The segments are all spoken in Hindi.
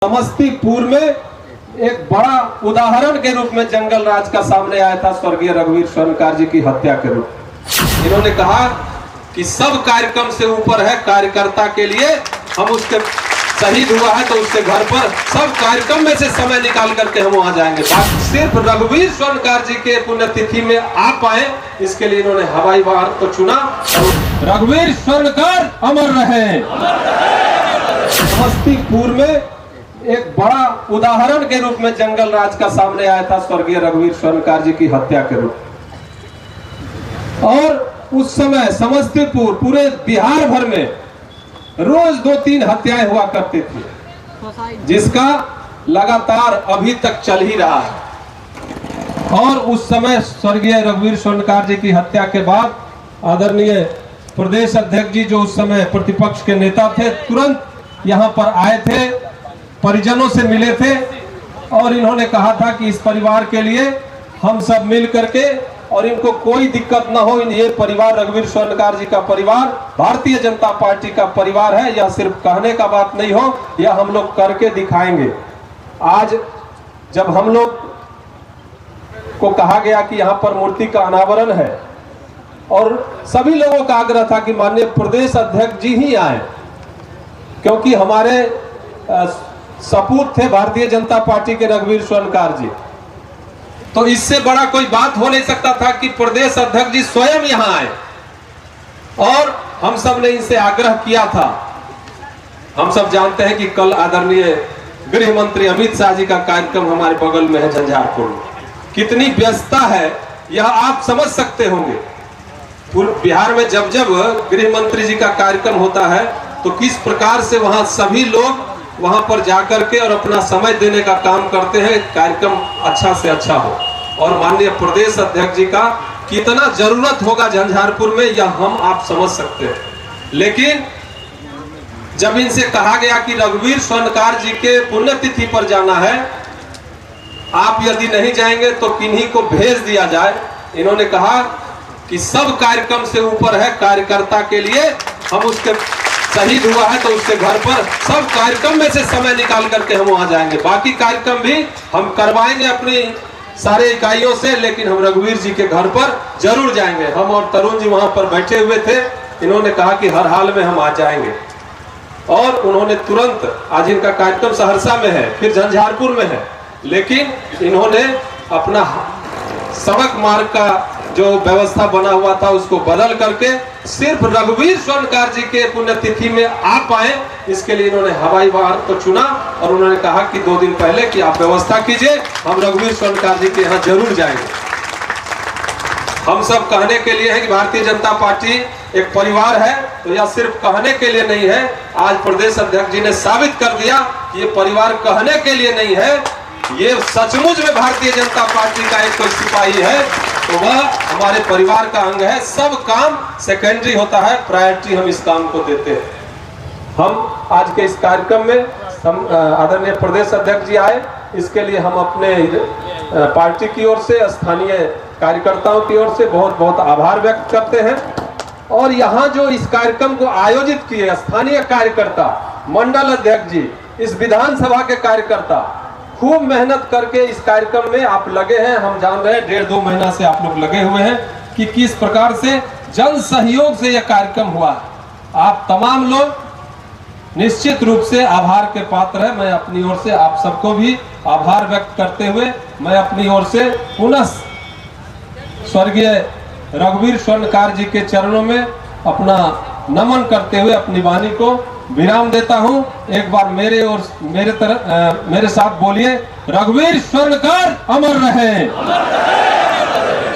समस्तीपुर में एक बड़ा उदाहरण के रूप में जंगल राज का सामने आया था स्वर्गीय रघुवीर स्वर्णकार जी की हत्या के रूप। इन्होंने कहा कि सब कार्यक्रम से ऊपर है कार्यकर्ता के लिए। हम उसके शहीद हुआ है तो उसके घर पर सब कार्यक्रम में से समय निकाल करके हम वहां जाएंगे। सिर्फ रघुवीर स्वर्णकार जी के पुण्यतिथि में आ पाए इसके लिए इन्होंने हवाई मार्ग को चुना। रघुवीर स्वर्णकार अमर रहे। समस्तीपुर में एक बड़ा उदाहरण के रूप में जंगल राज का सामने आया था स्वर्गीय रघुवीर स्वर्णकार जी की हत्या के रूप। और उस समय समस्तीपुर पूरे बिहार भर में रोज 2-3 हत्याएं हुआ करती थी, जिसका लगातार अभी तक चल ही रहा है। और उस समय स्वर्गीय रघुवीर स्वर्णकार जी की हत्या के बाद आदरणीय प्रदेश अध्यक्ष जी जो उस समय प्रतिपक्ष के नेता थे, तुरंत यहाँ पर आए थे, परिजनों से मिले थे और इन्होंने कहा था कि इस परिवार के लिए हम सब मिल करके और इनको कोई दिक्कत ना हो। ये परिवार रघुवीर स्वर्णकार जी का परिवार भारतीय जनता पार्टी का परिवार है। यह सिर्फ कहने का बात नहीं हो, यह हम लोग करके दिखाएंगे। आज जब हम लोग को कहा गया कि यहाँ पर मूर्ति का अनावरण है और सभी लोगों का आग्रह था कि माननीय प्रदेश अध्यक्ष जी ही आए, क्योंकि हमारे सपूत थे भारतीय जनता पार्टी के रघुवीर स्वर्णकार जी, तो इससे बड़ा कोई बात हो नहीं सकता था कि प्रदेश अध्यक्ष जी स्वयं यहां आए। और हम सब ने इनसे आग्रह किया था। हम सब जानते हैं कि कल आदरणीय गृह मंत्री अमित शाह जी का कार्यक्रम हमारे बगल में है झंझारपुर में। कितनी व्यस्तता है यह आप समझ सकते होंगे। बिहार में जब जब गृह मंत्री जी का कार्यक्रम होता है तो किस प्रकार से वहां सभी लोग वहां पर जाकर के और अपना समय देने का काम करते हैं, कार्यक्रम अच्छा से अच्छा हो। और माननीय प्रदेश अध्यक्ष जी का कितना जरूरत होगा झंझारपुर में यह हम आप समझ सकते हैं। लेकिन जब इनसे कहा गया कि रघुवीर स्वर्णकार जी के पुण्यतिथि पर जाना है, आप यदि नहीं जाएंगे तो किन्हीं को भेज दिया जाए। इन्होंने कहा कि सब कार्यक्रम से ऊपर है कार्यकर्ता के लिए। हम उसके शहीद हुआ है तो उसके घर पर सब कार्यक्रम में से समय निकाल करके हम वहां जाएंगे। बाकी कार्यक्रम भी हम करवाएंगे अपनी सारे इकाइयों से, लेकिन हम रघुवीर जी के घर पर जरूर जाएंगे। हम और तरुण जी वहां पर बैठे हुए थे। इन्होंने कहा कि हर हाल में हम आ जाएंगे और उन्होंने तुरंत, आज इनका कार्यक्रम सहरसा में है, फिर झंझारपुर में है, लेकिन इन्होंने अपना सड़क मार्ग का जो व्यवस्था बना हुआ था उसको बदल करके सिर्फ रघुवीर स्वर्णकार जी के पुण्यतिथि में आ पाए इसके लिए इन्होंने हवाई मार्ग को चुना। और उन्होंने कहा कि 2 दिन पहले कि आप व्यवस्था कीजिए, हम रघुवीर स्वर्णकार जी के यहाँ जरूर जाएंगे। हम सब कहने के लिए है कि भारतीय जनता पार्टी एक परिवार है, तो यह सिर्फ कहने के लिए नहीं है। आज प्रदेश अध्यक्ष जी ने साबित कर दिया कि ये परिवार कहने के लिए नहीं है, ये सचमुच में भारतीय जनता पार्टी का एक कोई सिपाही है तो वह हमारे परिवार का अंग है। सब काम सेकेंडरी होता है, प्रायोरिटी हम इस काम को देते हैं। हम आज के इस कार्यक्रम में आदरणीय प्रदेश अध्यक्ष जी आए, इसके लिए हम अपने पार्टी की ओर से, स्थानीय कार्यकर्ताओं की ओर से बहुत बहुत आभार व्यक्त करते हैं। और यहाँ जो इस कार्यक्रम को आयोजित किए स्थानीय कार्यकर्ता, मंडल अध्यक्ष जी, इस विधानसभा के कार्यकर्ता खूब मेहनत करके इस कार्यक्रम में आप लगे हैं। हम जान रहे हैं 1.5-2 महीना से आप लोग लगे हुए हैं कि किस प्रकार से जन सहयोग से यह कार्यक्रम हुआ। आप तमाम लोग निश्चित रूप से आभार के पात्र हैं। मैं अपनी ओर से आप सबको भी आभार व्यक्त करते हुए मैं अपनी ओर से पुनः स्वर्गीय रघुवीर स्वर्णकार जी के चरणों में अपना नमन करते हुए अपनी वाणी को विराम देता हूं। एक बार मेरे साथ बोलिए, रघुवीर स्वर्णकार अमर रहे।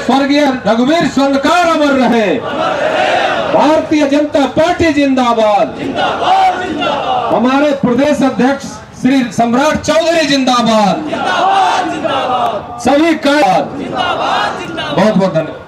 स्वर्गीय रघुवीर स्वर्णकार अमर रहे। भारतीय जनता पार्टी जिंदाबाद। हमारे प्रदेश अध्यक्ष श्री सम्राट चौधरी जिंदाबाद। सभी का बहुत बहुत धन्यवाद।